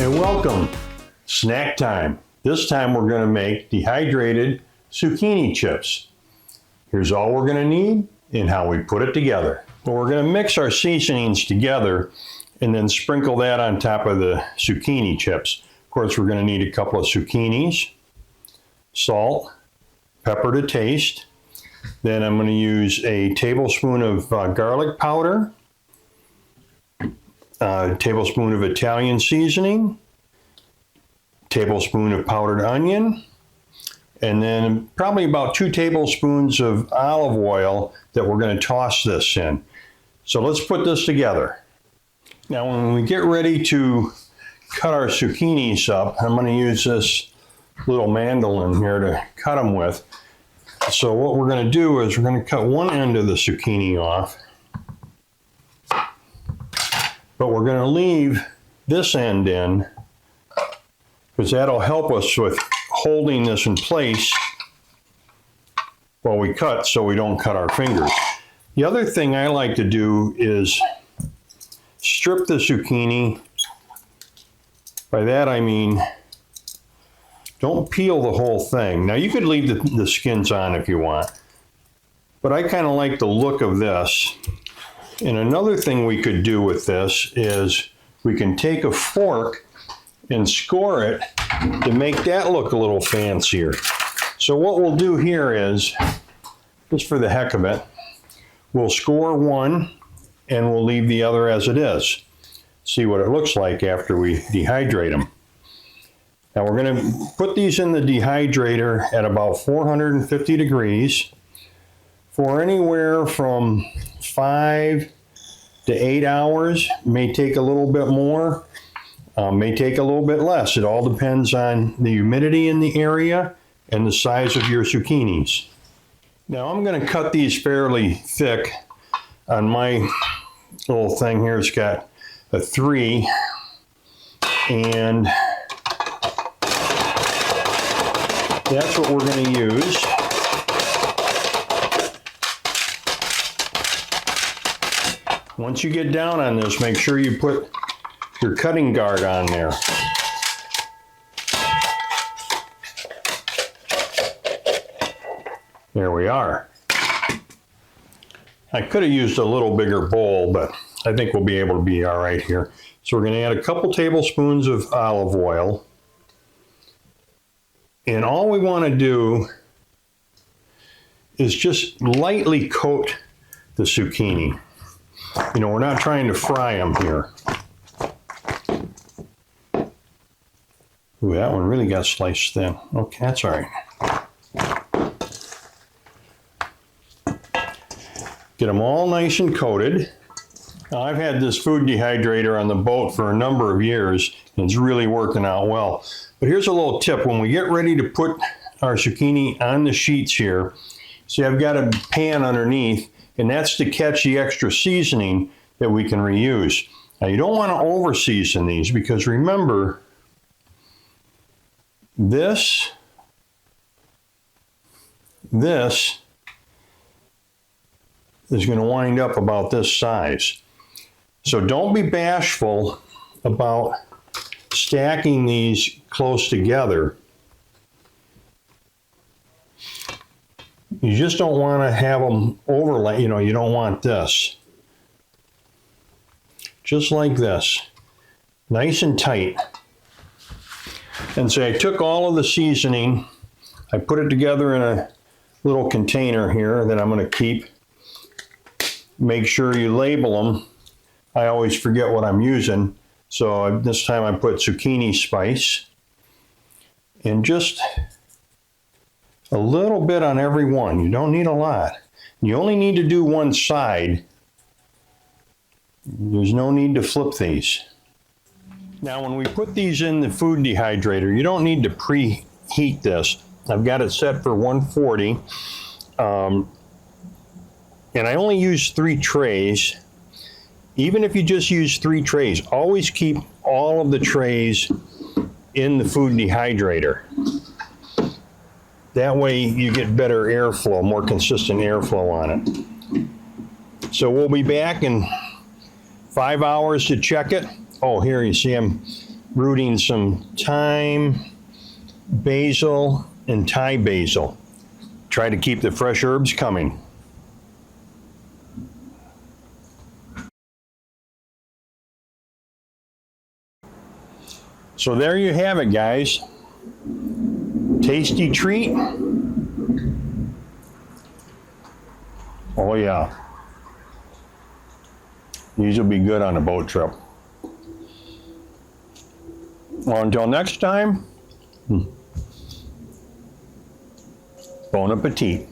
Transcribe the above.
Hey, welcome. Snack time. This time we're going to make dehydrated zucchini chips. Here's all we're going to need and how we put it together. Well, we're going to mix our seasonings together and then sprinkle that on top of the zucchini chips. Of course, we're going to need a couple of zucchinis, salt, pepper to taste. Then I'm going to use a tablespoon of garlic powder, a tablespoon of Italian seasoning, tablespoon of powdered onion, and then probably about 2 tablespoons of olive oil that we're going to toss this in. So let's put this together. Now when we get ready to cut our zucchinis up, I'm going to use this little mandolin here to cut them with. So what we're going to do is we're going to cut one end of the zucchini off, but we're going to leave this end in because that'll help us with holding this in place while we cut so we don't cut our fingers. The other thing I like to do is strip the zucchini. By that I mean don't peel the whole thing. Now you could leave the skins on if you want, but I kind of like the look of this. And another thing we could do with this is we can take a fork and score it to make that look a little fancier. So what we'll do here is, just for the heck of it, we'll score one and we'll leave the other as it is. See what it looks like after we dehydrate them. Now we're going to put these in the dehydrator at about 450 degrees for anywhere from 5 to 8 hours. May take a little bit more, may take a little bit less. It all depends on the humidity in the area and the size of your zucchinis. Now I'm going to cut these fairly thick. On my little thing here, it's got a 3, and that's what we're going to use. Once you get down on this, make sure you put your cutting guard on there. There we are. I could have used a little bigger bowl, but I think we'll be able to be all right here. So we're going to add a couple tablespoons of olive oil. And all we want to do is just lightly coat the zucchini. You know, we're not trying to fry them here. Ooh, that one really got sliced thin. Okay, that's all right. Get them all nice and coated. Now, I've had this food dehydrator on the boat for a number of years, and it's really working out well. But here's a little tip. When we get ready to put our zucchini on the sheets here, see, I've got a pan underneath, and that's to catch the extra seasoning that we can reuse. Now, you don't want to over season these because remember, this is going to wind up about this size. So don't be bashful about stacking these close together. You just don't want to have them overlay, you know, you don't want this. Just like this, nice and tight. And so I took all of the seasoning, I put it together in a little container here that I'm going to keep. Make sure you label them. I always forget what I'm using. So this time I put zucchini spice. And just a little bit on every one. You don't need a lot. You only need to do one side. There's no need to flip these. Now when we put these in the food dehydrator, you don't need to preheat this. I've got it set for 140. And I only use 3 trays. Even if you just use 3 trays, always keep all of the trays in the food dehydrator. That way you get better airflow, more consistent airflow on it. So we'll be back in 5 hours to check it. Oh, here you see I'm rooting some thyme, basil, and Thai basil. Try to keep the fresh herbs coming. So there you have it, guys. Tasty treat. Oh yeah. These will be good on a boat trip. Well, until next time, bon appetit.